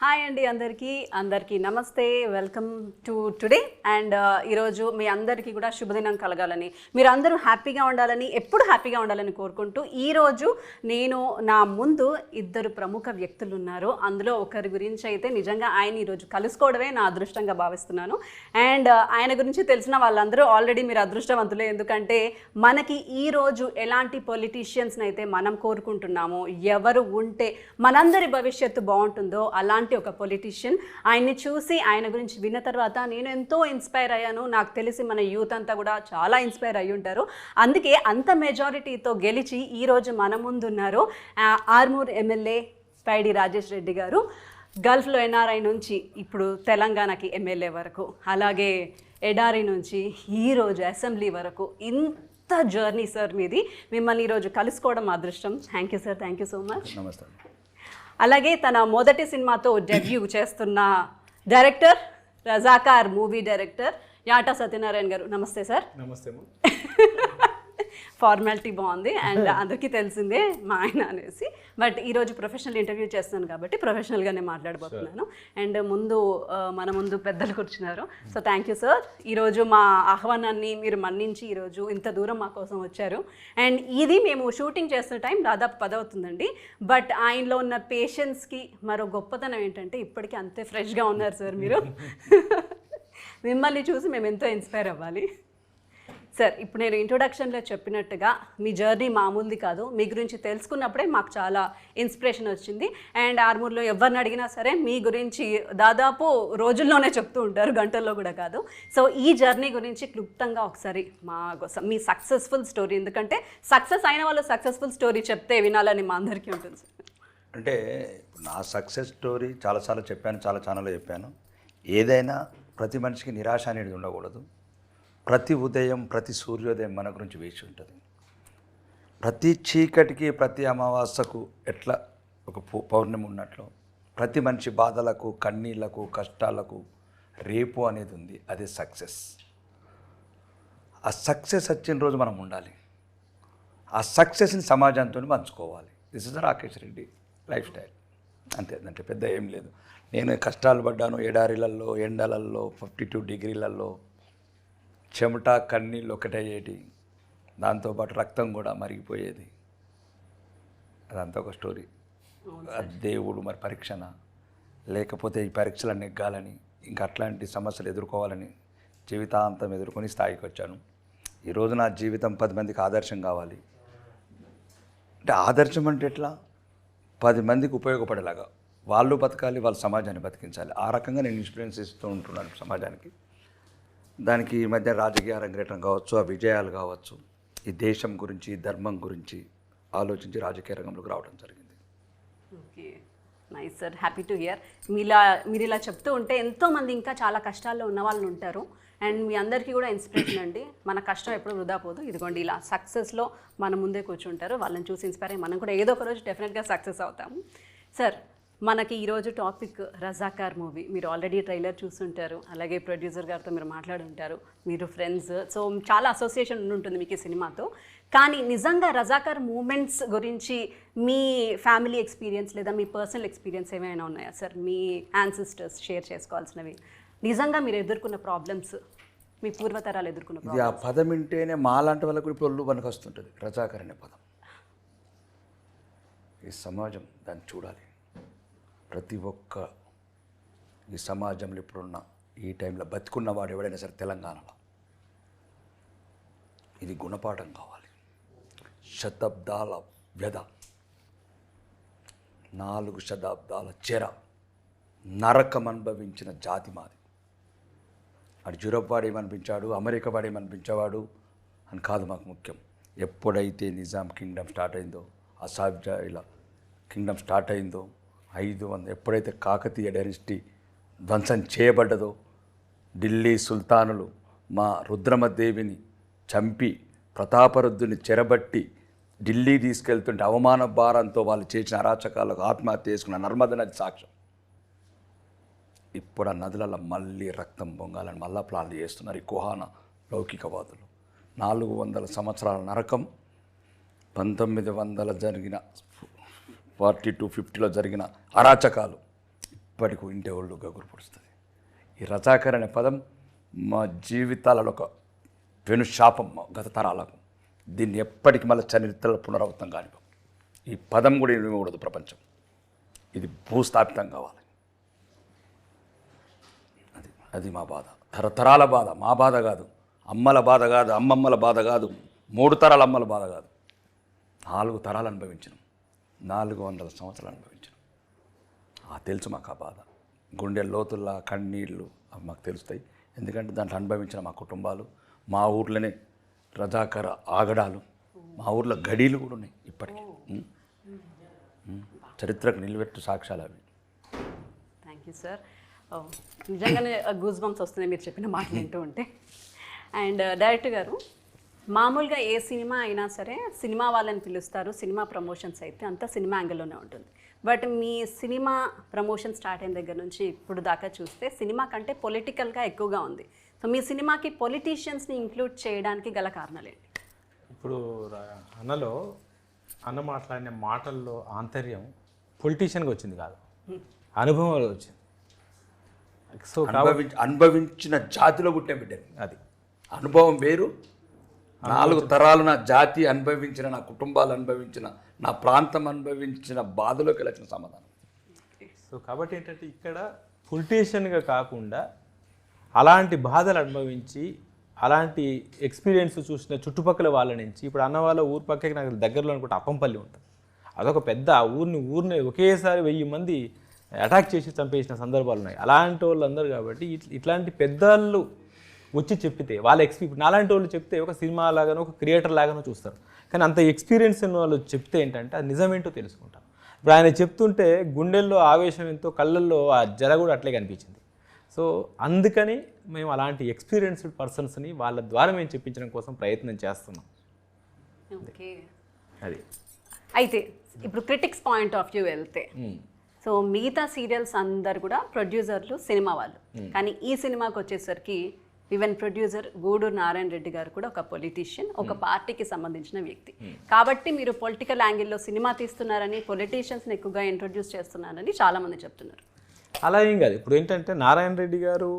Hi అండి అందరికీ నమస్తే. Welcome to today. అండ్ ఈరోజు మీ అందరికీ కూడా శుభదినం కలగాలని, మీరు అందరూ హ్యాపీగా ఉండాలని, ఎప్పుడు హ్యాపీగా ఉండాలని కోరుకుంటూ ఈరోజు నేను నా ముందు ఇద్దరు ప్రముఖ వ్యక్తులు ఉన్నారు. అందులో ఒకరి గురించి అయితే నిజంగా ఆయన ఈరోజు కలుసుకోవడమే నా అదృష్టంగా భావిస్తున్నాను. అండ్ ఆయన గురించి తెలిసిన వాళ్ళందరూ ఆల్రెడీ మీరు అదృష్టవంతులే. ఎందుకంటే మనకి ఈరోజు ఎలాంటి పొలిటీషియన్స్ని అయితే మనం కోరుకుంటున్నామో, ఎవరు ఉంటే మనందరి భవిష్యత్తు బాగుంటుందో అలాంటి ఒక పొలిటీషియన్. ఆయన్ని చూసి ఆయన గురించి విన్న తర్వాత నేను ఎంతో ఇన్స్పైర్ అయ్యాను. నాకు తెలిసి మన యూత్ అంతా కూడా చాలా ఇన్స్పైర్ అయ్యి ఉంటారు. అందుకే అంత మెజారిటీతో గెలిచి ఈరోజు మన ముందున్నారు ఆర్మూర్ ఎమ్మెల్యే పైడి రాజేష్ రెడ్డి గారు. గల్ఫ్లో ఎన్ఆర్ఐ నుంచి ఇప్పుడు తెలంగాణకి ఎమ్మెల్యే వరకు, అలాగే ఎడారి నుంచి ఈరోజు అసెంబ్లీ వరకు ఇంత జర్నీ సార్ మీది. మిమ్మల్ని ఈరోజు కలుసుకోవడం అదృష్టం. Thank you sir, thank you so much. నమస్తే. అలాగే తన మొదటి సినిమాతో డెబ్యూ చేస్తున్న director, Razakar movie director యాటా Satyanarayana గారు. నమస్తే సార్. నమస్తే. ఫార్మాలిటీ బాగుంది అండ్ అందరికీ తెలిసిందే మా ఆయన అనేసి. బట్ ఈరోజు ప్రొఫెషనల్ ఇంటర్వ్యూ చేస్తున్నాను కాబట్టి ప్రొఫెషనల్గానే మాట్లాడబోతున్నాను. అండ్ మన ముందు పెద్దలు కూర్చున్నారు. So thank you sir. ఈరోజు మా ఆహ్వానాన్ని మీరు మన్నించి ఈరోజు ఇంత దూరం మా కోసం వచ్చారు. అండ్ ఇది మేము షూటింగ్ చేస్తున్న టైం దాదాపు 10 అవుతుందండి. బట్ ఆయనలో ఉన్న పేషెన్స్కి మరో గొప్పతనం ఏంటంటే ఇప్పటికీ అంతే ఫ్రెష్గా ఉన్నారు సార్ మీరు. మిమ్మల్ని చూసి మేము ఎంతో ఇన్స్పైర్ అవ్వాలి. సార్, ఇప్పుడు నేను ఇంట్రొడక్షన్లో చెప్పినట్టుగా మీ జర్నీ మామూలుది కాదు. మీ గురించి తెలుసుకున్నప్పుడే మాకు చాలా ఇన్స్పిరేషన్ వచ్చింది. అండ్ ఆర్మూర్లో ఎవరిని అడిగినా సరే మీ గురించి దాదాపు రోజుల్లోనే చెప్తూ ఉంటారు, గంటల్లో కూడా కాదు. సో ఈ జర్నీ గురించి క్లుప్తంగా ఒకసారి మా కోసం మీ సక్సెస్ఫుల్ స్టోరీ, ఎందుకంటే సక్సెస్ అయిన వాళ్ళు సక్సెస్ఫుల్ స్టోరీ చెప్తే వినాలని మా అందరికీ ఉంటుంది సార్. అంటే నా సక్సెస్ స్టోరీ చాలాసార్లు చెప్పాను, చాలా ఛానల్లో చెప్పాను. ఏదైనా ప్రతి మనిషికి నిరాశ అనేది ఉండకూడదు. ప్రతి ఉదయం, ప్రతి సూర్యోదయం మన గురించి వేచి ఉంటుంది. ప్రతి చీకటికి, ప్రతి అమావాస్యకు ఎట్లా ఒక పౌర్ణమి ఉన్నట్లు ప్రతి మనిషి బాధలకు, కన్నీళ్లకు, కష్టాలకు రేపు అనేది ఉంది. అదే సక్సెస్. ఆ సక్సెస్ వచ్చిన రోజు మనం ఉండాలి. ఆ సక్సెస్ని సమాజంతో పంచుకోవాలి. This is the Rakesh Reddy life style. అంతే, అంటే పెద్ద ఏం లేదు. నేను కష్టాలు పడ్డాను, ఎడారిలలో, ఎండలల్లో, 52 డిగ్రీలలో, చెమట కన్నీళ్ళు ఒకటయ్యేటి, దాంతోపాటు రక్తం కూడా మరిగిపోయేది. అదంతా ఒక స్టోరీ. దేవుడు మరి పరీక్షన, లేకపోతే ఈ పరీక్షలు నెగ్గాలని, ఇంకా అట్లాంటి సమస్యలు ఎదుర్కోవాలని జీవితాంతం ఎదుర్కొని స్థాయికి వచ్చాను. ఈరోజు నా జీవితం 10 మందికి ఆదర్శం కావాలి. అంటే ఆదర్శం అంటే ఎట్లా? 10 మందికి ఉపయోగపడేలాగా వాళ్ళు బతకాలి, వాళ్ళ సమాజాన్ని బతికించాలి. ఆ రకంగా నేను ఇన్ఫ్లుయెన్స్ ఇస్తూ ఉంటున్నాను సమాజానికి. దానికి ఈ మధ్య రాజకీయ రంగేటం కావచ్చు, ఆ విజయాలు కావచ్చు, ఈ దేశం గురించి, ధర్మం గురించి ఆలోచించి రాజకీయ రంగంలోకి రావడం జరిగింది. Okay, nice sir, happy to hear. మీరు ఇలా చెప్తూ ఉంటే ఎంతోమంది ఇంకా చాలా కష్టాల్లో ఉన్న వాళ్ళు ఉంటారు. అండ్ మీ అందరికీ కూడా ఇన్స్పిరేషన్ అండి. మన కష్టం ఎప్పుడు వృధా పోదు. ఇదిగోండి ఇలా సక్సెస్లో మన ముందే కూర్చుంటారు. వాళ్ళని చూసి ఇన్స్పైర్ అయ్యి మనం కూడా ఏదో ఒక రోజు డెఫినెట్గా సక్సెస్ అవుతాము. సార్, మనకి ఈరోజు టాపిక్ రజాకార్ మూవీ. మీరు ఆల్రెడీ ట్రైలర్ చూస్తుంటారు, అలాగే ప్రొడ్యూసర్ గారితో మీరు మాట్లాడుంటారు, మీరు ఫ్రెండ్స్, సో చాలా అసోసియేషన్ ఉంటుంది మీకు ఈ సినిమాతో. కానీ నిజంగా రజాకార్ మూమెంట్స్ గురించి మీ ఫ్యామిలీ ఎక్స్పీరియన్స్ లేదా మీ పర్సనల్ ఎక్స్పీరియన్స్ ఏమైనా ఉన్నాయా సార్? మీ యాన్సిస్టర్స్ షేర్ చేసుకోవాల్సినవి, నిజంగా మీరు ఎదుర్కొన్న ప్రాబ్లమ్స్, మీ పూర్వతరాలు ఎదుర్కొన్న ప్రాబ్లమ్స్. ఆ పదం వింటేనే మాలాంటి వాళ్ళకు ఇప్పుడు ఒళ్ళు మనకు వస్తుంటుంది. రజాకార్ అనే పదం, ఈ సమాజం దాన్ని చూడాలి. ప్రతి ఒక్క ఈ సమాజంలో ఇప్పుడున్న ఈ టైంలో బతికున్నవాడు ఎవడైనా సరే తెలంగాణలో ఇది గుణపాఠం కావాలి. శతాబ్దాల వ్యధ, 4 శతాబ్దాల చెర, నరకం అనుభవించిన జాతి మాది. అటు యూరోప్ వాడు ఏమనిపించాడు, అమెరికా వాడు ఏమనిపించేవాడు అని కాదు మాకు ముఖ్యం. ఎప్పుడైతే నిజాం కింగ్డమ్ స్టార్ట్ అయిందో, అసాబ్జాయిల కింగ్డమ్ స్టార్ట్ అయిందో, 500 ఎప్పుడైతే కాకతీయ డైనస్టీ ధ్వంసం చేయబడ్డదో, ఢిల్లీ సుల్తానులు మా రుద్రమదేవిని చంపి ప్రతాపరుద్దుని చెరబట్టి ఢిల్లీ తీసుకెళ్తుంటే అవమాన భారంతో వాళ్ళు చేసిన అరాచకాలకు ఆత్మహత్య చేసుకున్న నర్మద నది సాక్ష్యం. ఇప్పుడు ఆ నదులలో మళ్ళీ రక్తం పొంగాలని మళ్ళా ప్లాన్లు చేస్తున్నారు ఈ కుహాన లౌకికవాదులు. 400 సంవత్సరాల నరకం, 1900 జరిగిన 42-50లో జరిగిన అరాచకాలు ఇప్పటికి ఇంటే ఒళ్ళు గగురు పొడుస్తుంది. ఈ రజాకర్ అనే పదం మా జీవితాలలో ఒక పెను శాపం గత తరాలకు. దీన్ని ఎప్పటికీ మళ్ళీ చరిత్రలో పునరావృతం కానివ్వం. ఈ పదం కూడా ఇవ్వకూడదు ప్రపంచం. ఇది భూస్థాపితం కావాలి. అది మా బాధ, తరతరాల బాధ. మా బాధ కాదు, అమ్మల బాధ కాదు, అమ్మమ్మల బాధ కాదు, 3 తరాల అమ్మల బాధ కాదు, 4 తరాలు అనుభవించినాం, 400 సంవత్సరాలు అనుభవించినాం. తెలుసు మాకు ఆ బాధ. గుండె లోతుల్లా కన్నీళ్ళు అవి మాకు తెలుస్తాయి. ఎందుకంటే దాంట్లో అనుభవించిన మా కుటుంబాలు, మా ఊర్లోనే రజాకర ఆగడాలు, మా ఊర్లో గడీలు కూడా ఉన్నాయి ఇప్పటికీ. చరిత్రకు నిలబెట్టు సాక్ష్యాలు అవి. Thank you sir. నిజంగానే గూస్ బంప్స్ వస్తున్నాయి మీరు చెప్పిన మాటలు వింటూ ఉంటే. అండ్ డైరెక్టర్ గారు, మామూలుగా ఏ సినిమా అయినా సరే సినిమా వాళ్ళని పిలుస్తారు, సినిమా ప్రమోషన్స్ అయితే అంతా సినిమా యాంగిల్లోనే ఉంటుంది. But me cinema promotion start అయిన దగ్గర నుంచి ఇప్పుడు దాకా చూస్తే సినిమా కంటే పొలిటికల్గా ఎక్కువగా ఉంది. సో మీ సినిమాకి పొలిటీషియన్స్ని ఇంక్లూడ్ చేయడానికి గల కారణాలేంటి? ఇప్పుడు అన్న మాట్లాడిన మాటల్లో ఆంతర్యం పొలిటీషియన్గా వచ్చింది కాదు, అనుభవంలో వచ్చింది. సో అనుభవించిన జాతిలో పుట్టిన బిడ్డ. అది అనుభవం వేరు. 4 తరాలు నా జాతి అనుభవించిన, నా కుటుంబాలు అనుభవించిన, నా ప్రాంతం అనుభవించిన బాధలోకి వెళ్ళిన సమాధానం. సో కాబట్టి ఏంటంటే ఇక్కడ పొలిటీషియన్గా కాకుండా అలాంటి బాధలు అనుభవించి అలాంటి ఎక్స్పీరియన్స్ చూసిన చుట్టుపక్కల వాళ్ళ నుంచి, ఇప్పుడు అన్న వాళ్ళ ఊరు పక్కకి నాకు దగ్గరలో అనుకుంటే అప్పంపల్లి ఉంటుంది. అదొక పెద్ద ఊరిని ఒకేసారి 1000 మంది అటాక్ చేసి చంపేసిన సందర్భాలు ఉన్నాయి. అలాంటి వాళ్ళందరూ కాబట్టి ఇట్లాంటి పెద్దవాళ్ళు వచ్చి చెప్పితే వాళ్ళ నాలాంటి వాళ్ళు చెప్తే ఒక సినిమా లాగానో ఒక క్రియేటర్ లాగానో చూస్తారు. కానీ అంత ఎక్స్పీరియన్స్ ఉన్న వాళ్ళు చెప్తే ఏంటంటే అది నిజమేంటో తెలుసుకుంటారు. ఇప్పుడు ఆయన చెప్తుంటే గుండెల్లో ఆవేశం ఎంతో, కళ్ళల్లో ఆ జర కూడా అట్లే కనిపించింది. సో అందుకని మేము అలాంటి ఎక్స్పీరియన్స్డ్ పర్సన్స్ని వాళ్ళ ద్వారా మేము చెప్పించడం కోసం ప్రయత్నం చేస్తున్నాం. ఓకే, అది అయితే ఇప్పుడు క్రిటిక్స్ పాయింట్ ఆఫ్ వ్యూ వెళ్తే, సో మిగతా సీరియల్స్ అందరు కూడా ప్రొడ్యూసర్లు, సినిమా వాళ్ళు. కానీ ఈ సినిమాకి వచ్చేసరికి ఈవెన్ ప్రొడ్యూసర్ గూడూరు నారాయణ రెడ్డి గారు కూడా ఒక పొలిటీషియన్, ఒక పార్టీకి సంబంధించిన వ్యక్తి. కాబట్టి మీరు పొలిటికల్ యాంగిల్లో సినిమా తీస్తున్నారని, పొలిటీషియన్స్ని ఎక్కువగా ఇంట్రొడ్యూస్ చేస్తున్నారని చాలామంది చెప్తున్నారు. అలా ఏం కాదు. ఇప్పుడు ఏంటంటే నారాయణ రెడ్డి గారు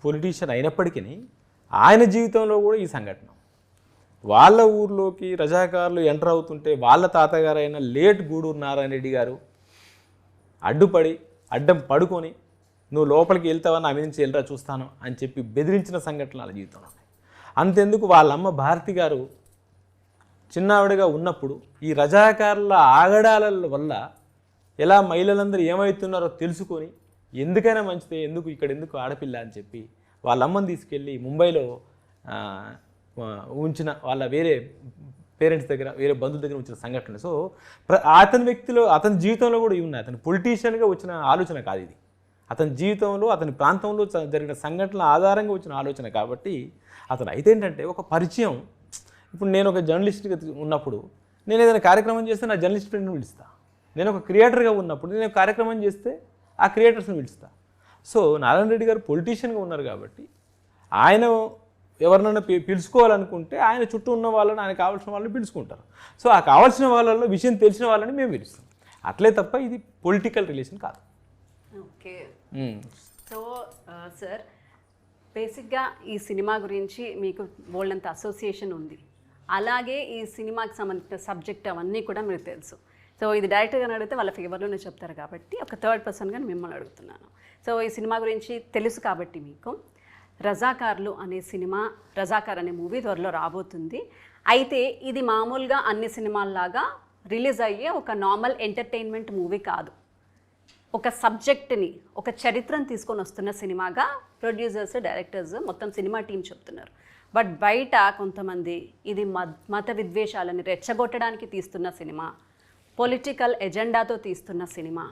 పొలిటీషియన్ అయినప్పటికీ ఆయన జీవితంలో కూడా ఈ సంఘటన, వాళ్ళ ఊర్లోకి రజాకారులు ఎంటర్ అవుతుంటే వాళ్ళ తాతగారైన లేట్ గూడూరు నారాయణ రెడ్డి గారు అడ్డం పడుకొని నువ్వు లోపలికి వెళ్తావా, నా మీద నుంచి వెళ్ళరా చూస్తాను అని చెప్పి బెదిరించిన సంఘటనలు వాళ్ళ జీవితంలో ఉన్నాయి. అంతెందుకు వాళ్ళమ్మ భారతి గారు చిన్నావిడగా ఉన్నప్పుడు ఈ రజాకారుల ఆగడాల వల్ల ఎలా మహిళలందరూ ఏమవుతున్నారో తెలుసుకొని ఎందుకైనా మంచిదే, ఎందుకు ఆడపిల్ల అని చెప్పి వాళ్ళమ్మని తీసుకెళ్ళి ముంబైలో ఉంచిన వాళ్ళ వేరే పేరెంట్స్ దగ్గర, వేరే బంధువుల దగ్గర వచ్చిన సంఘటన. సో అతని జీవితంలో కూడా ఉన్నాయి. అతను పొలిటీషియన్గా వచ్చిన ఆలోచన కాదు ఇది. అతని జీవితంలో, అతని ప్రాంతంలో జరిగిన సంఘటనల ఆధారంగా వచ్చిన ఆలోచన. కాబట్టి అతను అయితే ఏంటంటే ఒక పరిచయం. ఇప్పుడు నేను ఒక జర్నలిస్ట్గా ఉన్నప్పుడు నేను ఏదైనా కార్యక్రమం చేస్తే నా జర్నలిస్ట్ ఫ్రెండ్ని పిలుస్తా. నేను ఒక క్రియేటర్గా ఉన్నప్పుడు నేను కార్యక్రమం చేస్తే ఆ క్రియేటర్స్ని పిలుస్తా. సో నారాయణ రెడ్డి గారు పొలిటీషియన్గా ఉన్నారు కాబట్టి ఆయన ఎవరినైనా పిలుచుకోవాలనుకుంటే ఆయన చుట్టూ ఉన్న వాళ్ళని, ఆయన కావాల్సిన వాళ్ళని పిలుచుకుంటారు. సో ఆ కావాల్సిన వాళ్ళలో విషయం తెలిసిన వాళ్ళని మేము పిలుస్తాం. అట్లే తప్ప ఇది పొలిటికల్ రిలేషన్ కాదు. ఓకే, సో సార్ బేసిక్గా ఈ సినిమా గురించి మీకు బోల్డంత అసోసియేషన్ ఉంది. అలాగే ఈ సినిమాకి సంబంధించిన సబ్జెక్ట్ అవన్నీ కూడా మీకు తెలుసు. సో ఇది డైరెక్ట్గా అడిగితే వాళ్ళ ఫేవర్లోనే చెప్తారు కాబట్టి ఒక థర్డ్ పర్సన్గా మిమ్మల్ని అడుగుతున్నాను. సో ఈ సినిమా గురించి తెలుసు కాబట్టి మీకు రజాకార్లు అనే సినిమా, రజాకార్ అనే మూవీ త్వరలో రాబోతుంది. అయితే ఇది మామూలుగా అన్ని సినిమాల్లాగా రిలీజ్ అయ్యే ఒక నార్మల్ ఎంటర్టైన్మెంట్ మూవీ కాదు. ఒక సబ్జెక్ట్ని, ఒక చరిత్రను తీసుకొని వస్తున్న సినిమాగా ప్రొడ్యూసర్స్, డైరెక్టర్స్, మొత్తం సినిమా టీం చెప్తున్నారు. బట్ బయట కొంతమంది ఇది మత విద్వేషాలని రెచ్చగొట్టడానికి తీస్తున్న సినిమా, పొలిటికల్ ఎజెండాతో తీస్తున్న సినిమా,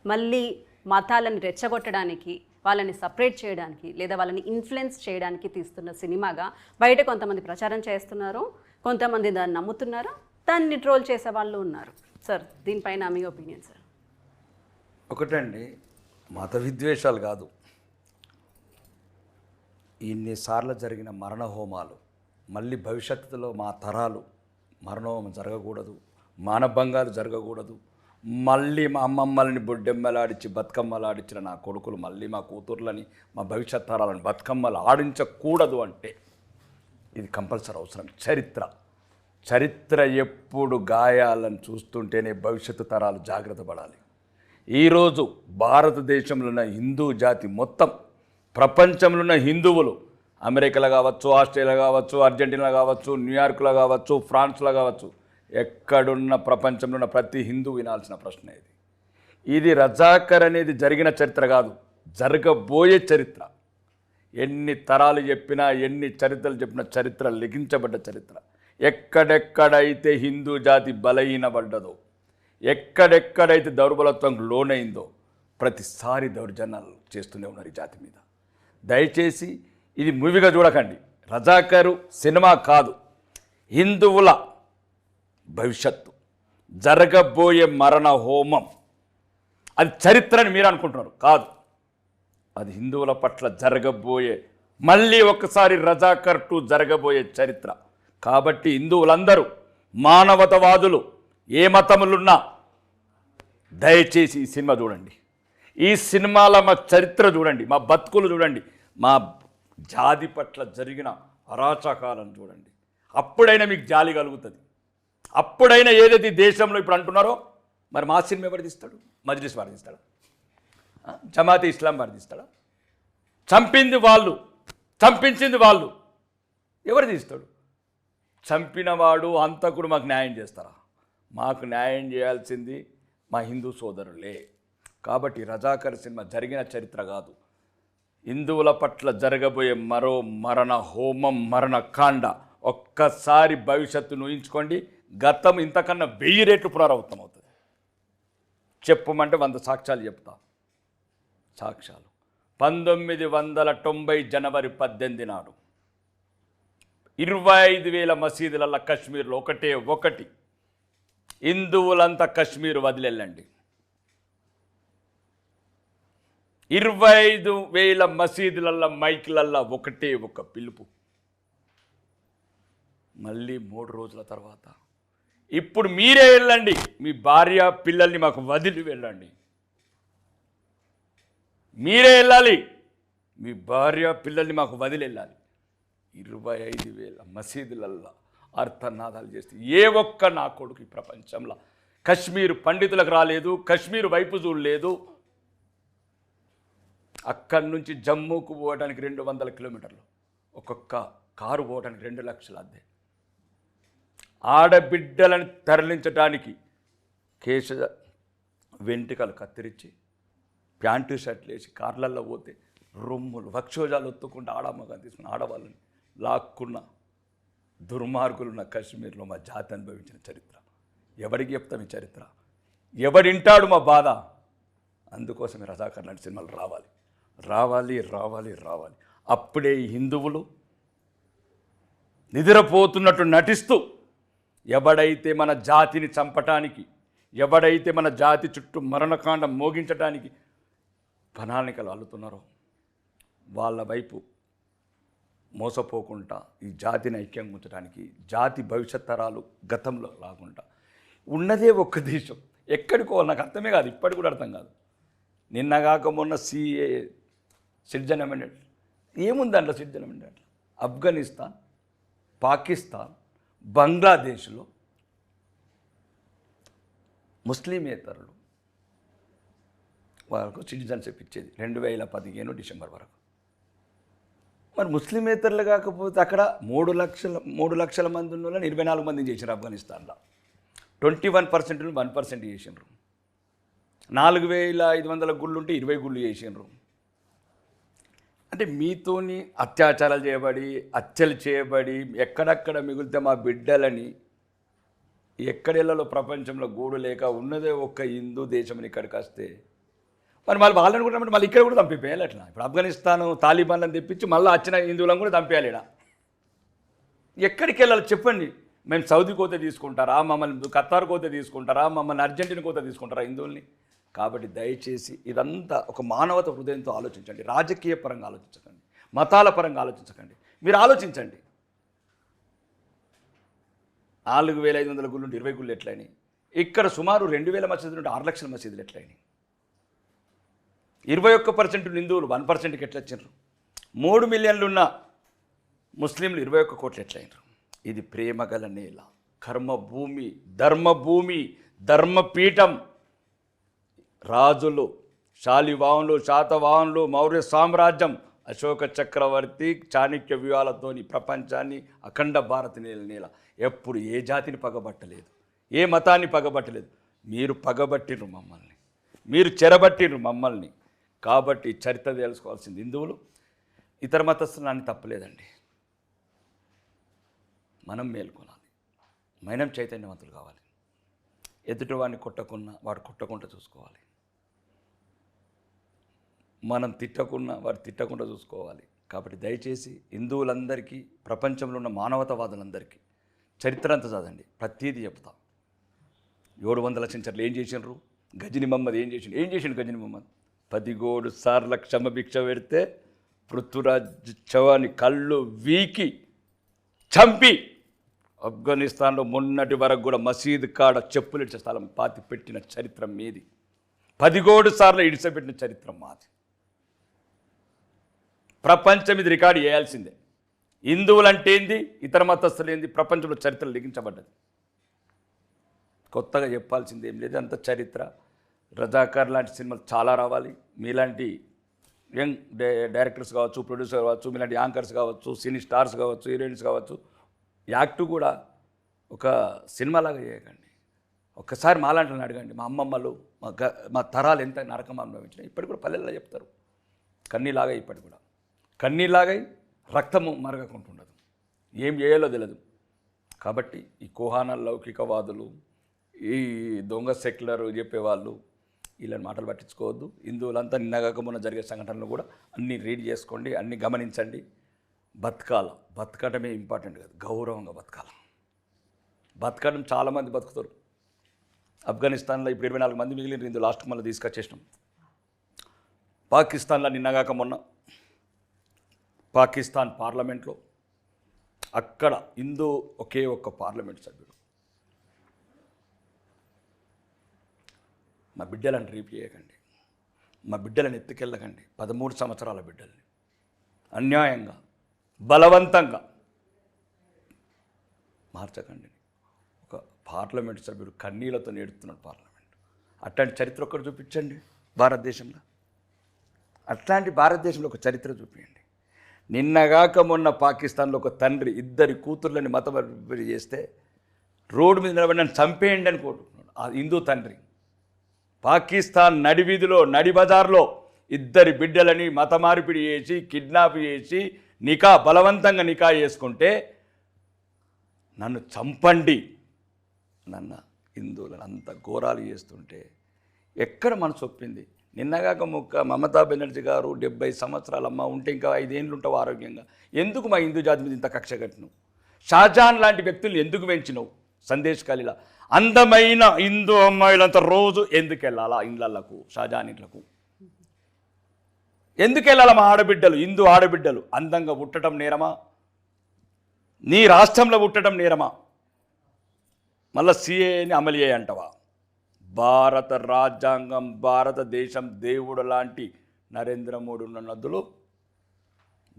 మళ్ళీ మతాలను రెచ్చగొట్టడానికి, వాళ్ళని సపరేట్ చేయడానికి లేదా వాళ్ళని ఇన్ఫ్లుయెన్స్ చేయడానికి తీస్తున్న సినిమాగా బయట కొంతమంది ప్రచారం చేస్తున్నారు. కొంతమంది దాన్ని నమ్ముతున్నారు, దాన్ని ట్రోల్ చేసే వాళ్ళు ఉన్నారు. సార్ దీనిపైన మీ ఒపీనియన్ సార్? ఒకటండి, మత విద్వేషాలు కాదు, ఇన్నిసార్లు జరిగిన మరణ హోమాలు మళ్ళీ భవిష్యత్తులో మా తరాలు మరణహోమం జరగకూడదు, మానభంగాలు జరగకూడదు, మళ్ళీ మా అమ్మమ్మలని బొడ్డెమ్మలాడించి బతుకమ్మలు ఆడించిన నా కొడుకులు మళ్ళీ మా కూతుర్లని మా భవిష్యత్ తరాలను బతుకమ్మలు ఆడించకూడదు అంటే ఇది కంపల్సరీ అవసరం. చరిత్ర ఎప్పుడు గాయాలను చూస్తుంటేనే భవిష్యత్తు తరాలు జాగ్రత్త పడాలి. ఈరోజు భారతదేశంలో ఉన్న హిందూ జాతి మొత్తం, ప్రపంచంలో ఉన్న హిందువులు అమెరికాలో కావచ్చు, ఆస్ట్రేలియా కావచ్చు, అర్జెంటీనా కావచ్చు, న్యూయార్క్లో కావచ్చు, ఫ్రాన్స్లో కావచ్చు, ఎక్కడున్న ప్రపంచంలో ఉన్న ప్రతి హిందూ వినాల్సిన ప్రశ్న ఇది. ఇది రజాకర్ అనేది జరిగిన చరిత్ర కాదు, జరగబోయే చరిత్ర. ఎన్ని తరాలు చెప్పినా, ఎన్ని చరిత్రలు చెప్పినా చరిత్ర లిఖించబడ్డ చరిత్ర. ఎక్కడెక్కడైతే హిందూ జాతి బలహీనపడ్డదో, ఎక్కడెక్కడైతే దౌర్బలత్వం లోనైందో ప్రతిసారి దౌర్జన్యాలు చేస్తూనే ఉన్నారు ఈ జాతి మీద. దయచేసి ఇది మూవీగా చూడకండి. రజాకరు సినిమా కాదు, హిందువుల భవిష్యత్తు, జరగబోయే మరణ హోమం. అది చరిత్రని మీరు అనుకుంటున్నారు, కాదు. అది హిందువుల పట్ల జరగబోయే, మళ్ళీ ఒకసారి రజాకర్ 2 జరగబోయే చరిత్ర. కాబట్టి హిందువులందరూ, మానవతావాదులు, ఏ మతములున్నా దయచేసి ఈ సినిమా చూడండి. ఈ సినిమాలో మా చరిత్ర చూడండి, మా బతుకులు చూడండి, మా జాతి పట్ల జరిగిన అరాచకాలను చూడండి. అప్పుడైనా మీకు జాలి కలుగుతుంది. అప్పుడైనా ఏదైతే దేశంలో ఇప్పుడు అంటున్నారో, మరి మా సినిమా ఎవరు తీస్తాడు? మజ్లిస్ వాడు తీస్తాడా? జమాతే ఇస్లాం వాడు తీస్తాడా? చంపింది వాళ్ళు, చంపించింది వాళ్ళు, ఎవరు తీస్తాడు? చంపినవాడు హంతకుడు మాకు న్యాయం చేస్తారా? మాకు న్యాయం చేయాల్సింది మా హిందూ సోదరులే. కాబట్టి రజాకర్ సినిమా జరిగిన చరిత్ర కాదు, హిందువుల పట్ల జరగబోయే మరో మరణ హోమం, మరణ కాండ. ఒక్కసారి భవిష్యత్తును ఊహించుకోండి. గతం ఇంతకన్నా 1000 రెట్లు పునరావృతం అవుతుంది. చెప్పమంటే 100 సాక్ష్యాలు చెప్తా. సాక్ష్యాలు 1990 జనవరి 18 నాడు 25,000 మసీదులలో కశ్మీర్లో ఒకటి హిందువులంతా కశ్మీర్ వదిలేళ్ళండి. 25,000 మసీదులల్లో మైకులల్లో ఒక పిలుపు. మళ్ళీ 3 రోజుల తర్వాత ఇప్పుడు మీరే వెళ్ళండి, మీ భార్య పిల్లల్ని మాకు వదిలి వెళ్ళండి. మీరే వెళ్ళాలి, మీ భార్య పిల్లల్ని మాకు వదిలి వెళ్ళాలి. 25,000 మసీదులల్లో అర్థనాదాలు చేస్తే ఏ ఒక్క నా కొడుకు ఈ ప్రపంచంలో కశ్మీర్ పండితులకు రాలేదు, కశ్మీర్ వైపు చూడలేదు. అక్కడి నుంచి జమ్మూకు పోవడానికి 200 కిలోమీటర్లు, ఒక్కొక్క కారు పోవడానికి 2 లక్షల అద్దె. ఆడబిడ్డలను తరలించడానికి కేశ వెంట్రుకలు కత్తిరించి ప్యాంటు షర్ట్లు వేసి కార్లల్లో పోతే రొమ్ములు వక్షోజాలు ఒత్తుకుంటూ ఆడమ్మగా తీసుకుని ఆడవాళ్ళని లాక్కున్న దుర్మార్గులున్న కశ్మీర్లో మా జాతి అనుభవించిన చరిత్ర. ఎవరికి చెప్తాం ఈ చరిత్ర? ఎవడింటాడు మా బాధ? అందుకోసమే రజాకర్ లాంటి సినిమాలు రావాలి, రావాలి, రావాలి, రావాలి. అప్పుడే ఈ హిందువులు నిద్రపోతున్నట్టు నటిస్తూ ఎవడైతే మన జాతిని చంపటానికి, ఎవడైతే మన జాతి చుట్టూ మరణకాండం మోగించడానికి ప్రణాళికలు అల్లుతున్నారో వాళ్ళ వైపు మోసపోకుండా ఈ జాతిని ఐక్యంగా ఉంచడానికి, జాతి భవిష్యత్ తరాలు గతంలో రాకుండా ఉన్నదే ఒక్క దేశం. ఎక్కడికో నాకు అర్థమే కాదు, ఇప్పటికి కూడా అర్థం కాదు. నిన్నగాక మొన్న సిఏ సిటిజన్ అమెండ్మెంట్ ఏముంది దాంట్లో? సిటిజన్ అమెండ్మెంట్ ఆఫ్ఘనిస్తాన్, పాకిస్తాన్, బంగ్లాదేశ్లో ముస్లిమేతరులు వాళ్ళకు సిటిజన్షిప్ ఇచ్చేది 2015 డిసెంబర్ వరకు. మరి ముస్లిమేతరులు కాకపోతే అక్కడ 3 లక్షల మంది ఉన్న వాళ్ళని 24 మందిని చేశారు. ఆఫ్ఘనిస్తాన్లో 21% 1% చేసినారు. 4,500 గుళ్ళు ఉంటే 20 గుళ్ళు చేసినారు. అంటే మీతోని అత్యాచారాలు చేయబడి, హత్యలు చేయబడి, ఎక్కడక్కడ మిగిలితే మా బిడ్డలని ఎక్కడెళ్ళలో ప్రపంచంలో గూడు లేక ఉన్నదే ఒక్క హిందూ దేశం ఇక్కడికి వస్తే మరి మళ్ళీ వాళ్ళని కూడా మళ్ళీ ఇక్కడ కూడా చంపేయాలి. అట్లా ఇప్పుడు ఆఫ్ఘనిస్తాన్ తాలిబాన్లను తెప్పించి మళ్ళీ వచ్చిన హిందువులను కూడా చంపేయాలి. ఇక్కడ ఎక్కడికి వెళ్ళాలి చెప్పండి? మేము సౌదీ కోత తీసుకుంటారా, మమ్మల్ని ఖతార్ కోత తీసుకుంటారా, మమ్మల్ని అర్జెంటీనా కోత తీసుకుంటారా హిందువుల్ని? కాబట్టి దయచేసి ఇదంతా ఒక మానవత హృదయంతో ఆలోచించండి. రాజకీయ పరంగా ఆలోచించకండి, మతాల పరంగా ఆలోచించకండి. మీరు ఆలోచించండి. 4,500 గుళ్ళు 20 గుళ్ళు ఎట్లని? ఇక్కడ సుమారు 2000 మసీదులు ఉంటే 6 లక్షల మసీదులు ఎట్లయినాయి? 21% హిందువులు 1%కి ఎట్లా వచ్చిండ్రు? 3 మిలియన్లు ఉన్న ముస్లింలు 21 కోట్లు ఎట్లయినరు? ఇది ప్రేమ గల నేల, కర్మభూమి, ధర్మభూమి, ధర్మపీఠం. రాజులు, శాలివాహనులు, శాతవాహనులు, మౌర్య సామ్రాజ్యం, అశోక చక్రవర్తి, చాణక్య వ్యూహాలతోని ప్రపంచాన్ని అఖండ భారత నేల. ఎప్పుడు ఏ జాతిని పగబట్టలేదు, ఏ మతాన్ని పగబట్టలేదు. మీరు పగబట్టిర్రు మమ్మల్ని, మీరు చెరబట్టిర్రు మమ్మల్ని. కాబట్టి చరిత్ర తెలుసుకోవాల్సింది హిందువులు. ఇతర మతస్థులు అని తప్పలేదండి. మనం మేల్కొనాలి, మనం చైతన్యవంతులు కావాలి. ఎదుటి వాడిని కొట్టకున్నా వాడు కొట్టకుండా చూసుకోవాలి, మనం తిట్టకున్నా వాడు తిట్టకుండా చూసుకోవాలి. కాబట్టి దయచేసి హిందువులందరికీ, ప్రపంచంలో ఉన్న మానవతావాదులందరికీ చరిత్ర అంతా చదవండి, ప్రతీది చెప్తాం. 700 సెంచర్లు ఏం చేసినారు? గజని మహమ్మద్ ఏం చేసిండు గజని మహమ్మద్? 17 సార్ల క్షమభిక్ష పెడితే పృథ్వీరాజ్ చవాని కళ్ళు వీకి చంపి ఆఫ్ఘనిస్తాన్లో మొన్నటి వరకు కూడా మసీదు కాడ చెప్పులు ఇచ్చే స్థలం పాతి పెట్టిన చరిత్ర మీది. 17 సార్లు ఇడిసపెట్టిన చరిత్ర మాది. ప్రపంచం ఇది రికార్డు చేయాల్సిందే. హిందువులంటే ఏంది, ఇతర మతస్థులు ఏంది, ప్రపంచంలో చరిత్ర లిఖించబడ్డది. కొత్తగా చెప్పాల్సింది ఏం లేదు, అంత చరిత్ర. రజాకార్ లాంటి సినిమాలు చాలా రావాలి. మీలాంటి యంగ్ డైరెక్టర్స్ కావచ్చు, ప్రొడ్యూసర్ కావచ్చు, మీలాంటి యాంకర్స్ కావచ్చు, సినీ స్టార్స్ కావచ్చు, హీరోయిన్స్ కావచ్చు. యాక్ట్ కూడా ఒక సినిమాలాగా చేయకండి. ఒక్కసారి మాలాంటి అడగండి. మా అమ్మమ్మలు, మా తరాలు ఎంత నరకం అనుభవించినాయి. ఇప్పటికి కూడా పల్లెల్లో చెప్తారు. కన్నీలాగా ఇప్పటికి కూడా కన్నీలాగా రక్తము మరగకుంటుండదు, ఏం చేయాలో తెలియదు. కాబట్టి ఈ కుహాన లౌకికవాదులు, ఈ దొంగ సెక్యులర్ చెప్పేవాళ్ళు వీళ్ళని మాటలు పట్టించుకోవద్దు. హిందువులంతా నిన్నగాక మొన్న జరిగే సంఘటనలు కూడా అన్నీ రీడ్ చేసుకోండి, అన్నీ గమనించండి. బతకటమే ఇంపార్టెంట్ కాదు, గౌరవంగా బతకడం చాలామంది బతుకుతారు. ఆఫ్ఘనిస్తాన్లో ఇప్పుడు 24 మంది మిగిలిన హిందూ లాస్ట్ మళ్ళీ తీసుకొచ్చేసినాం. పాకిస్తాన్లో నిన్నగాక మొన్న పాకిస్తాన్ పార్లమెంట్లో అక్కడ హిందూ ఒకే ఒక్క పార్లమెంట్ సభ్యుడు మా బిడ్డలను రేపు చేయకండి, మా బిడ్డలను ఎత్తుకెళ్ళకండి, 13 సంవత్సరాల బిడ్డల్ని అన్యాయంగా బలవంతంగా మార్చకండి. ఒక పార్లమెంట్ సభ్యుడు కన్నీళ్లతో నేడుతున్నాడు పార్లమెంట్. అట్లాంటి చరిత్ర ఒక్కటి చూపించండి భారతదేశంలో. అట్లాంటి భారతదేశంలో ఒక చరిత్ర చూపించండి. నిన్నగాక మొన్న పాకిస్తాన్లో ఒక తండ్రి 2 కూతుర్లని మతమర్పిడి చేస్తే రోడ్డు మీద నిలబడి నన్ను చంపేయండి అని కోరుకుంటున్నాడు ఆ హిందూ తండ్రి. పాకిస్తాన్ నడివీధిలో, నడి బజార్లో 2 బిడ్డలని మతమార్పిడి చేసి, కిడ్నాప్ చేసి, బలవంతంగా నికా చేసుకుంటే నన్ను చంపండి నన్ను హిందువులను అంత ఘోరాలు చేస్తుంటే ఎక్కడ మనసు ఒప్పింది? నిన్నగాక మమతా బెనర్జీ గారు 70 సంవత్సరాలు అమ్మ ఉంటే ఇంకా 5 ఏళ్ళు ఉంటావు ఆరోగ్యంగా. ఎందుకు మా హిందూ జాతి మీద ఇంత కక్ష కట్టినవు? షాజహాన్ లాంటి వ్యక్తులు ఎందుకు పెంచినవు? సందేశ్ ఖలీలా అందమైన హిందూ అమ్మాయిలంతా రోజు ఎందుకు వెళ్ళాలా ఇళ్ళకు, షాజహాన్ ఇంట్లకు ఎందుకు వెళ్ళాలా? మా ఆడబిడ్డలు, హిందూ ఆడబిడ్డలు అందంగా పుట్టడం నేరమా? నీ రాష్ట్రంలో పుట్టడం నేరమా? మళ్ళీ సిఏని అమలు చేయంటవా? భారత రాజ్యాంగం, భారతదేశం దేవుడు లాంటి నరేంద్ర మోడీ ఉన్న నదులు,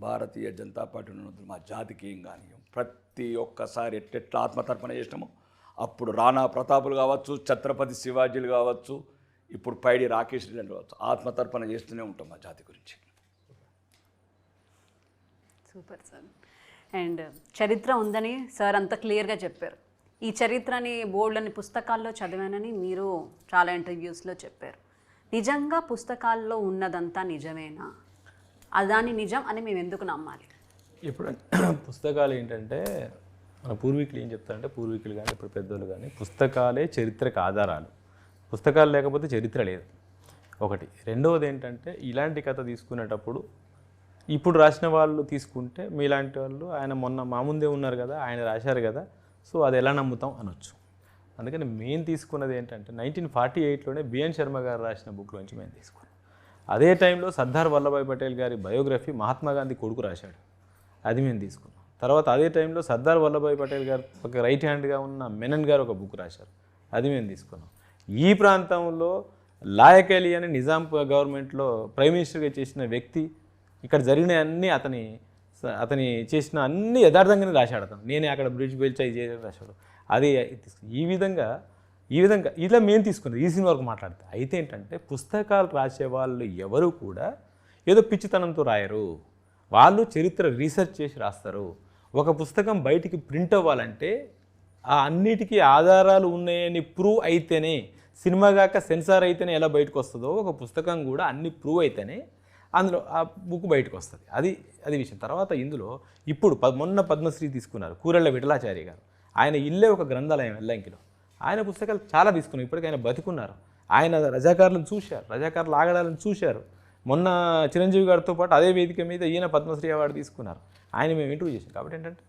భారతీయ జనతా పార్టీ ఉన్న నదులు మా జాతికి ఏం కానీ. ప్రతి ఒక్కసారి ఎట్లా ఆత్మతర్పణ చేసినామో అప్పుడు రాణా ప్రతాపులు కావచ్చు, ఛత్రపతి శివాజీలు కావచ్చు, ఇప్పుడు పైడి రాకేష్ రెడ్డి కావచ్చు, ఆత్మతర్పణ చేస్తూనే ఉంటాం మా జాతి గురించి. Super sir. అండ్ చరిత్ర ఉందని సార్ అంత క్లియర్గా చెప్పారు. ఈ చరిత్రని బోర్డులని పుస్తకాల్లో చదివానని మీరు చాలా ఇంటర్వ్యూస్లో చెప్పారు. నిజంగా పుస్తకాల్లో ఉన్నదంతా నిజమేనా? అదాని నిజం అని మేము ఎందుకు నమ్మాలి? ఇప్పుడు పుస్తకాలు ఏంటంటే మన పూర్వీకులు ఏం చెప్తారంటే, పూర్వీకులు కానీ ఇప్పుడు పెద్దోళ్ళు కానీ, పుస్తకాలే చరిత్రకు ఆధారాలు. పుస్తకాలు లేకపోతే చరిత్ర లేదు ఒకటి. రెండవది ఏంటంటే ఇలాంటి కథ తీసుకునేటప్పుడు ఇప్పుడు రాసిన వాళ్ళు తీసుకుంటే మీలాంటి వాళ్ళు ఆయన మొన్న మా ముందే ఉన్నారు కదా, ఆయన రాశారు కదా, సో అది ఎలా నమ్ముతాం అనొచ్చు. అందుకని మేము తీసుకున్నది ఏంటంటే 1948లోనే బిఎన్ శర్మ గారు రాసిన బుక్లోంచి మేము తీసుకున్నాం. అదే టైంలో సర్దార్ వల్లభాయ్ పటేల్ గారి బయోగ్రఫీ మహాత్మా గాంధీ కొడుకు రాశాడు, అది మేము తీసుకున్నాం. తర్వాత అదే టైంలో సర్దార్ వల్లభాయ్ పటేల్ గారు ఒక రైట్ హ్యాండ్గా ఉన్న మెనన్ గారు ఒక బుక్ రాశారు, అది మేము తీసుకున్నాం. ఈ ప్రాంతంలో లాయక్ అలీ అని నిజాం గవర్నమెంట్లో ప్రైమ్ మినిస్టర్గా చేసిన వ్యక్తి ఇక్కడ జరిగిన అన్నీ అతని చేసిన అన్ని యథార్థంగానే రాశాడు. అతను నేనే అక్కడ బ్రిడ్జ్ పేల్చా ఇది రాశాడు. అది ఈ విధంగా ఇలా మేము తీసుకున్నాం ఈ సినిమా వరకు మాట్లాడితే. అయితే ఏంటంటే పుస్తకాలు రాసే వాళ్ళు ఎవరు కూడా ఏదో పిచ్చితనంతో రాయరు, వాళ్ళు చరిత్ర రీసెర్చ్ చేసి రాస్తారు. ఒక పుస్తకం బయటికి ప్రింట్ అవ్వాలంటే ఆ అన్నిటికీ ఆధారాలు ఉన్నాయని ప్రూవ్ అయితేనే, సినిమా కాక సెన్సార్ అయితేనే ఎలా బయటకు వస్తుందో ఒక పుస్తకం కూడా అన్ని ప్రూవ్ అయితేనే అందులో ఆ బుక్ బయటకు వస్తుంది. అది విషయం. తర్వాత ఇందులో ఇప్పుడు మొన్న పద్మశ్రీ తీసుకున్నారు కూరెళ్ళ విఠలాచార్య గారు. ఆయన ఇల్లే ఒక గ్రంథాలయం ఎల్లంకిలో. ఆయన పుస్తకాలు చాలా తీసుకున్నారు. ఇప్పటికీ ఆయన బతికున్నారు. ఆయన రజాకారులను చూశారు, రజాకారులు ఆగడాలను చూశారు. మొన్న చిరంజీవి గారితో పాటు అదే వేదిక మీద ఈయన పద్మశ్రీ అవార్డు తీసుకున్నారు. ఆయన మేము ఇంటర్వ్యూ చేసాం. కాబట్టి ఏంటంటే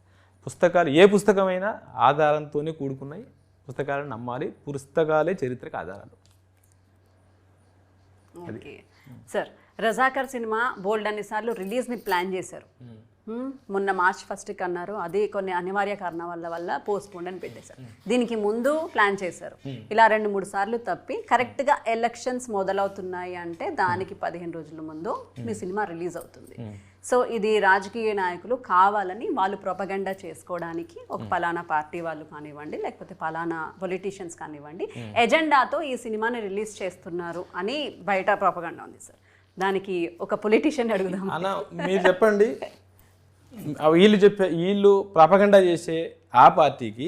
పుస్తకాలు ఏ పుస్తకమైనా ఆధారంతోనే కూడుకున్నాయి. పుస్తకాలను నమ్మాలి, పుస్తకాలే చరిత్రకు ఆధారాలు. ఓకే సార్, రజాకర్ సినిమా బోల్డ్ అన్నిసార్లు రిలీజ్ని ప్లాన్ చేశారు. మొన్న March 1st అన్నారు, అది కొన్ని అనివార్య కారణాల వల్ల పోస్ట్ పోన్ అని పెట్టేశారు. దీనికి ముందు ప్లాన్ చేశారు. ఇలా 2-3 సార్లు తప్పి కరెక్ట్గా ఎలక్షన్స్ మొదలవుతున్నాయి అంటే దానికి 15 రోజుల ముందు మీ సినిమా రిలీజ్ అవుతుంది. సో ఇది రాజకీయ నాయకులు కావాలని వాళ్ళు ప్రొపగండా చేసుకోవడానికి ఒక పలానా పార్టీ వాళ్ళు కానివ్వండి, లేకపోతే పలానా పొలిటీషియన్స్ కానివ్వండి, ఎజెండాతో ఈ సినిమాని రిలీజ్ చేస్తున్నారు అని బయట ప్రొపగండా ఉంది సార్. దానికి ఒక పొలిటీషియన్ అడుగుదాం. అన్న మీరు చెప్పండి, వీళ్ళు ప్రపగండా చేసే ఆ పార్టీకి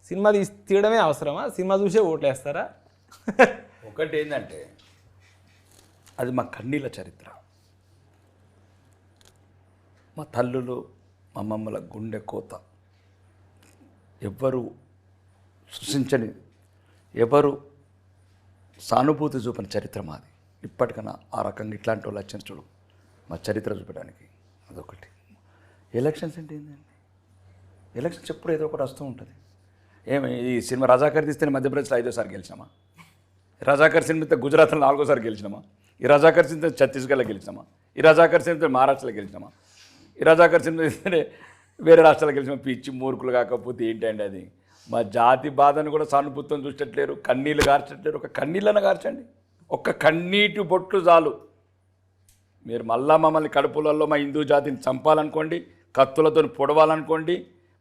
సినిమా తీయడమే అవసరమా? సినిమా చూసే ఓట్లేస్తారా? ఒకటి ఏంటంటే అది మా కన్నీళ్ళ చరిత్ర. మా తల్లులు మా అమ్మమ్మల గుండె కోత. ఎవ్వరు సృష్టించని, ఎవరు సానుభూతి చూపని చరిత్ర మాది. ఇప్పటికన్నా ఆ రకంగా ఇట్లాంటి వాళ్ళు వచ్చిన చూడు మా చరిత్ర చూపడానికి. అదొకటి. ఎలక్షన్స్ అంటే ఏంటండి? ఎలక్షన్స్ ఎప్పుడు ఏదో ఒకటి వస్తూ ఉంటుంది. ఏమి ఈ సినిమా రజాకర్ తీస్తే మధ్యప్రదేశ్లో 5వ గెలిచినామా? రజాకర్ సినిమా గుజరాత్లో 4వ గెలిచినామా? ఈ రజాకర్ సినిమా ఛత్తీస్గఢ్లో గెలిచినామా? ఈ రజాకర్ సినిమా మహారాష్ట్రలో గెలిచినామా? ఈ రజాకర్ సినిమా తీస్తే వేరే రాష్ట్రాలకు గెలిచినామా? పిచ్చి మూర్ఖులు కాకపోతే ఏంటండి అది? మా జాతి బాధను కూడా సానుభూతం చూసేట్లేరు, కన్నీళ్ళు గార్చట్లేరు. ఒక కన్నీళ్ళను గార్చండి, ఒక్క కన్నీటి బొట్లు చాలు. మీరు మళ్ళా మమ్మల్ని కడుపులలో మా హిందూ జాతిని చంపాలనుకోండి, కత్తులతో పొడవాలనుకోండి,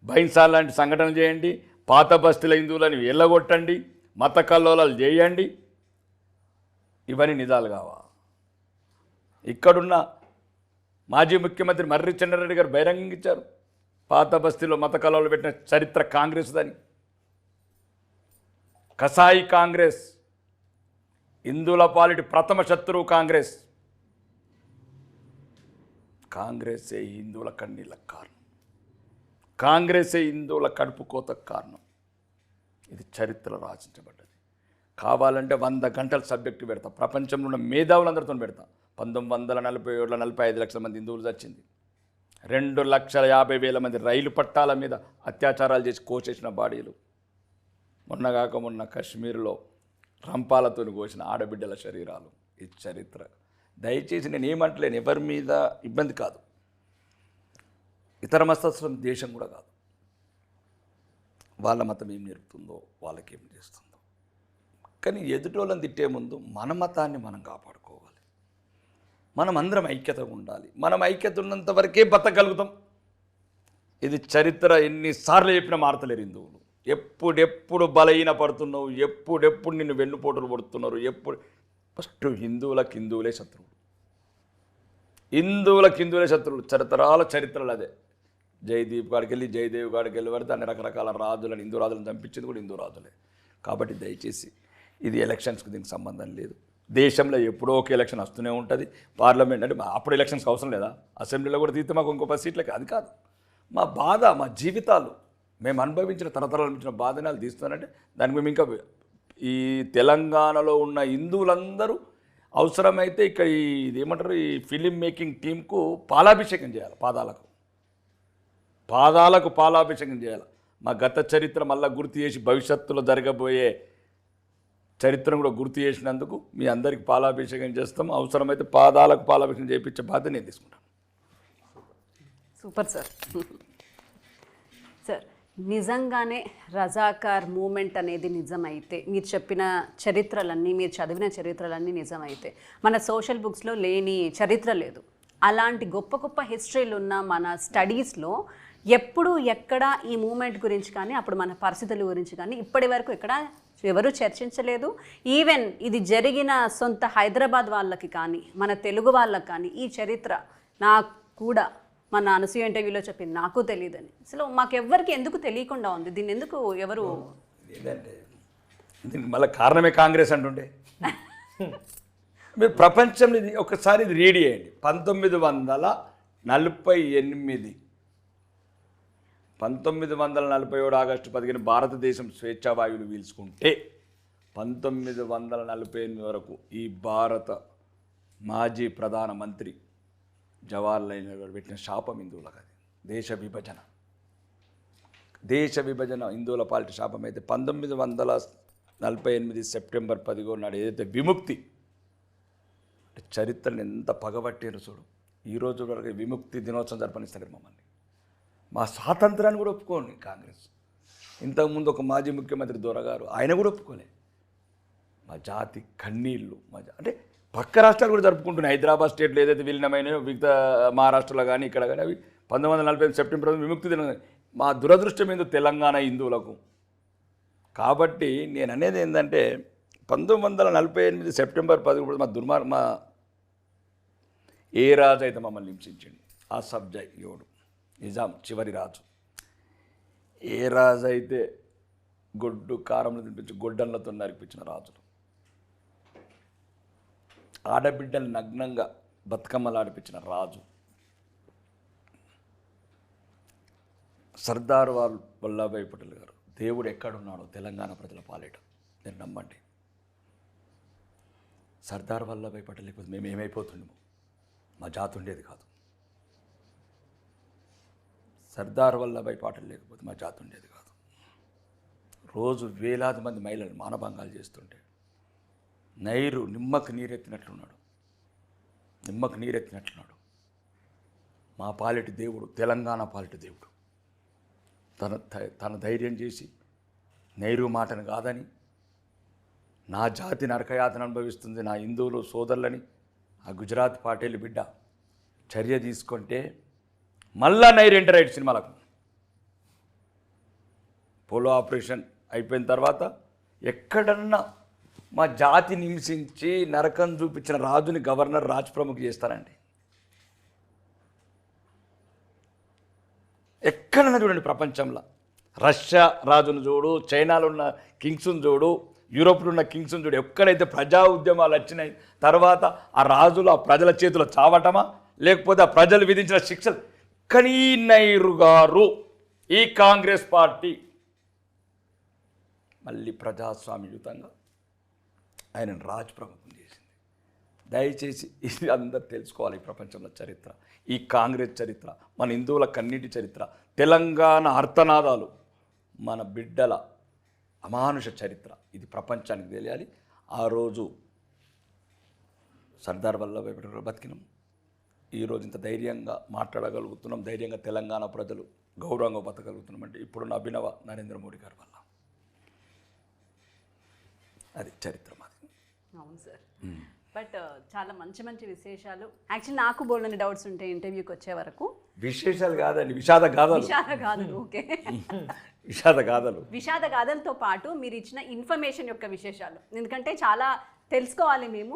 బైన్సార్ లాంటి సంఘటనలు చేయండి, పాత బస్తీల హిందువులని వెళ్ళగొట్టండి, మత కల్లోలాలు చేయండి. ఇవన్నీ నిజాలు కావా? ఇక్కడున్న మాజీ ముఖ్యమంత్రి మర్రి చెన్నారెడ్డి గారు బహిరంగించారు, పాత బస్తీలో మత కల్లోలు పెట్టిన చరిత్ర కాంగ్రెస్ దాని. కసాయి కాంగ్రెస్, హిందువుల పాలిటి ప్రథమ శత్రువు కాంగ్రెస్. కాంగ్రెసే హిందువుల కన్నీళ్ళకు కారణం, కాంగ్రెసే హిందువుల కడుపు కోతకు కారణం. ఇది చరిత్రలో రాసించబడ్డది. కావాలంటే 100 గంటల సబ్జెక్టు పెడతా, ప్రపంచంలో ఉన్న మేధావులందరితో పెడతా. 1947లో 45 లక్షల మంది హిందువులు చచ్చింది. 2,50,000 మంది రైలు పట్టాల మీద అత్యాచారాలు చేసి కోసేసిన బాడీలు. మొన్న కాశ్మీర్లో రంపాలతో కోసిన ఆడబిడ్డల శరీరాలు. ఇది చరిత్ర. దయచేసి నేను ఏమంటలేను, ఎవరి మీద ఇబ్బంది కాదు, ఇతర మతస్థుల దేశం కూడా కాదు. వాళ్ళ మతం ఏం నేర్పుతుందో, వాళ్ళకేం చేస్తుందో. కానీ ఎదుటోళ్ళని తిట్టే ముందు మన మతాన్ని మనం కాపాడుకోవాలి. మనం అందరం ఐక్యతగా ఉండాలి. మనం ఐక్యత ఉన్నంత వరకే బతకగలుగుతాం. ఇది చరిత్ర ఎన్నిసార్లు చెప్పినా మారతలేరు హిందువులు. ఎప్పుడెప్పుడు బలహీన పడుతున్నావు, ఎప్పుడెప్పుడు నిన్ను వెన్నుపోటులు పడుతున్నారు. ఫస్ట్ హిందువులే శత్రువులు, హిందువులే శత్రువులు. తరతరాల చరిత్రలు అదే. జయదీప్ కాడికి వెళ్ళి జయదేవ్ కాడికి వెళ్ళి పడితే అన్ని రకరకాల రాజులను, హిందూ రాజులను చంపించింది కూడా హిందూ రాజులే. కాబట్టి దయచేసి ఇది ఎలక్షన్స్కి దీనికి సంబంధం లేదు. దేశంలో ఎప్పుడో ఒక ఎలక్షన్ వస్తూనే ఉంటుంది. పార్లమెంట్ అంటే అప్పుడు ఎలక్షన్స్కి అవసరం లేదా? అసెంబ్లీలో కూడా తీస్తే మాకు ఇంకో 10 సీట్లకి అది కాదు. మా బాధ, మా జీవితాలు, మేము అనుభవించిన తరతరాలు ఇచ్చిన బాధని వాళ్ళు తీస్తున్నారంటే దానికి మేము ఇంకా ఈ తెలంగాణలో ఉన్న హిందువులందరూ అవసరమైతే ఇక్కడ ఇదేమంటారు, ఈ ఫిలిం మేకింగ్ టీంకు పాలాభిషేకం చేయాలి. పాదాలకు పాలాభిషేకం చేయాలి. మా గత చరిత్ర మళ్ళీ గుర్తు చేసి భవిష్యత్తులో జరగబోయే చరిత్రను కూడా గుర్తు చేసినందుకు మీ అందరికి పాలాభిషేకం చేస్తాం. అవసరమైతే పాదాలకు పాలాభిషేకం చేయించే బాధ్యత నేను తీసుకుంటాను. Super sir. సార్, నిజంగానే రజాకార్ మూమెంట్ అనేది నిజమైతే, మీరు చెప్పిన చరిత్రలన్నీ, మీరు చదివిన చరిత్రలన్నీ నిజమైతే, మన సోషల్ బుక్స్లో లేని చరిత్ర లేదు. అలాంటి గొప్ప గొప్ప హిస్టరీలు ఉన్న మన స్టడీస్లో ఎప్పుడు ఎక్కడ ఈ మూమెంట్ గురించి కానీ, అప్పుడు మన పరిస్థితుల గురించి కానీ ఇప్పటి వరకు ఎక్కడ ఎవరు చర్చించలేదు. ఈవెన్ ఇది జరిగిన సొంత హైదరాబాద్ వాళ్ళకి కానీ, మన తెలుగు వాళ్ళకి కానీ ఈ చరిత్ర నాకు కూడా మన అనసూయ ఇంటర్వ్యూలో చెప్పింది, నాకు తెలియదని. అసలు మాకెవ్వరికి ఎందుకు తెలియకుండా ఉంది? దీన్ని ఎందుకు ఎవరు ఏంటంటే దీనికి మళ్ళీ కారణమే కాంగ్రెస్ అంటుండే. మీరు ప్రపంచంలో ఇది ఒకసారి ఇది రీడ్ చేయండి. 1947 ఆగస్టు 15 భారతదేశం స్వేచ్ఛావాయువులు పీల్చుకుంటే 1948 వరకు ఈ భారత మాజీ ప్రధానమంత్రి జవహర్లాల్ నెహ్రూ గారు పెట్టిన శాపం హిందువులకు. అది దేశ విభజన హిందువుల పాలిట శాపం అయితే 1948 సెప్టెంబర్ 11 నాడు ఏదైతే విముక్తి, చరిత్రను ఎంత పగబట్టారు చూడు. ఈరోజు వరకు విముక్తి దినోత్సవం జరపనిస్తారు మమ్మల్ని. మా స్వాతంత్రాన్ని కూడా ఒప్పుకోండి కాంగ్రెస్. ఇంతకుముందు ఒక మాజీ ముఖ్యమంత్రి దొరగారు, ఆయన కూడా ఒప్పుకోలే. మా జాతి కన్నీళ్ళు, అంటే పక్క రాష్ట్రాలు కూడా జరుపుకుంటున్నాయి. హైదరాబాద్ స్టేట్లో ఏదైతే విలీనమైనాయో మిగతా మహారాష్ట్రలో కానీ ఇక్కడ కానీ అవి 1945 సెప్టెంబర్ విముక్తి దినం. మా దురదృష్టం ఏందో తెలంగాణ హిందువులకు. కాబట్టి నేను అనేది ఏంటంటే 1948 సెప్టెంబర్ 11 మా ఏ రాజు అయితే మమ్మల్ని హింసించండి, ఆ సబ్జెక్ట్ నిజాం చివరి రాజు. ఏ రాజు అయితే గొడ్డు కారంలో తినిపించి గొడ్డన్లతో నరిపించిన రాజులు, ఆడబిడ్డలు నగ్నంగా బతుకమ్మలు ఆడిపించిన రాజు, సర్దార్ వల్లభాయ్ పటేల్ గారు. దేవుడు ఎక్కడున్నాడో తెలంగాణ ప్రజల పాలిట నేను నమ్మండి. సర్దార్ వల్లభాయ్ పటేల్ లేకపోతే మేము ఏమైపోతుండేమో, మా జాతి ఉండేది కాదు. సర్దార్ వల్లభాయ్ పటేల్ లేకపోతే మా జాతి ఉండేది కాదు. రోజు వేలాది మంది మహిళలు మానభంగాలు చేస్తుంటే నిమ్మకు నీరెత్తినట్లున్నాడు. మా పాలిటి దేవుడు, తెలంగాణ పాలిటి దేవుడు తన ధైర్యం చేసి నైరు మాటను కాదని, నా జాతి నరకయాతన అనుభవిస్తుంది నా హిందువులు సోదరులని ఆ గుజరాత్ పాటేలు బిడ్డ చర్య తీసుకుంటే మళ్ళా నైరు ఎంటర్ అయ్యాడు సినిమాలకు. పోలో ఆపరేషన్ అయిపోయిన తర్వాత ఎక్కడన్నా మా జాతిని హింసించి నరకం చూపించిన రాజుని గవర్నర్ రాజ్ ప్రముఖ్ చేస్తారండి. ఎక్కడన్నా చూడండి ప్రపంచంలో. రష్యా రాజును చూడు, చైనాలో ఉన్న కింగ్స్ను చూడు, యూరోప్లో ఉన్న కింగ్స్ను చూడు. ఎక్కడైతే ప్రజా ఉద్యమాలు వచ్చినాయి తర్వాత ఆ రాజులు ఆ ప్రజల చేతిలో చావటమా, లేకపోతే ఆ ప్రజలు విధించిన శిక్షలు. కానీ నెహ్రూ గారు, ఈ కాంగ్రెస్ పార్టీ మళ్ళీ ప్రజాస్వామ్యయుతంగా ఆయనను రాజ్ ప్రముఖం చేసింది. దయచేసి ఇది అందరు తెలుసుకోవాలి. ఈ ప్రపంచంలో చరిత్ర, ఈ కాంగ్రెస్ చరిత్ర, మన హిందువుల కన్నీటి చరిత్ర, తెలంగాణ అర్థనాదాలు, మన బిడ్డల అమానుష చరిత్ర, ఇది ప్రపంచానికి తెలియాలి. ఆ రోజు సర్దార్ వల్లభాయ్ పటేల్ బతికినాం. ఈరోజు ఇంత ధైర్యంగా మాట్లాడగలుగుతున్నాం, ధైర్యంగా తెలంగాణ ప్రజలు గౌరవంగా బతకగలుగుతున్నాం అంటే ఇప్పుడున్న అభినవ నరేంద్ర మోడీ గారి వల్ల. అది చరిత్ర మాది. అవును సార్. బట్ చాలా మంచి మంచి విశేషాలు. యాక్చువల్లీ నాకు బోల్డని డౌట్స్ ఉంటాయి ఇంటర్వ్యూకి వచ్చే వరకు. విశేషాలు కాదండి, విషాద గాథలు. ఓకే, విషాద గాథలతో పాటు మీరు ఇచ్చిన ఇన్ఫర్మేషన్ యొక్క విశేషాలు, ఎందుకంటే చాలా తెలుసుకోవాలి మేము,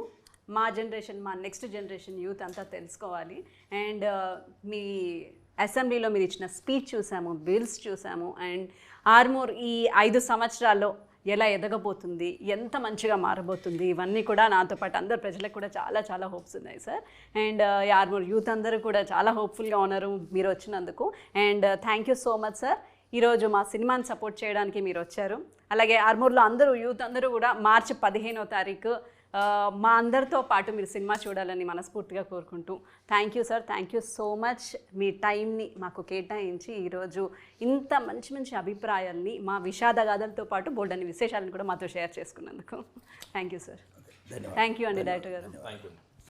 మా జనరేషన్, మా నెక్స్ట్ జనరేషన్ యూత్ అంతా తెలుసుకోవాలి. అండ్ మీ అసెంబ్లీలో మీరు ఇచ్చిన స్పీచ్ చూసాము, బిల్స్ చూసాము, అండ్ ఆర్మూర్ ఈ 5 సంవత్సరాల్లో ఎలా ఎదగబోతుంది, ఎంత మంచిగా మారబోతుంది, ఇవన్నీ కూడా నాతో పాటు అందరు ప్రజలకు కూడా చాలా చాలా హోప్స్ ఉన్నాయి సార్. అండ్ ఆర్మూర్ యూత్ అందరూ కూడా చాలా హోప్ఫుల్గా ఉన్నారు మీరు వచ్చినందుకు. And thank you so much sir. ఈరోజు మా సినిమాని సపోర్ట్ చేయడానికి మీరు వచ్చారు. అలాగే ఆర్మూర్లో అందరూ యూత్ అందరూ కూడా మార్చి 15వ తారీఖు మా అందరితో పాటు మీరు సినిమా చూడాలని మనస్ఫూర్తిగా కోరుకుంటూ thank you sir. Thank you so much. మీ టైంని మాకు కేటాయించి ఈరోజు ఇంత మంచి మంచి అభిప్రాయాల్ని, మా విషాదగాథలతో పాటు బోల్డని విశేషాలను కూడా మాతో షేర్ చేసుకున్నందుకు thank you sir. Thank you అండి డైరెక్టర్ గారు.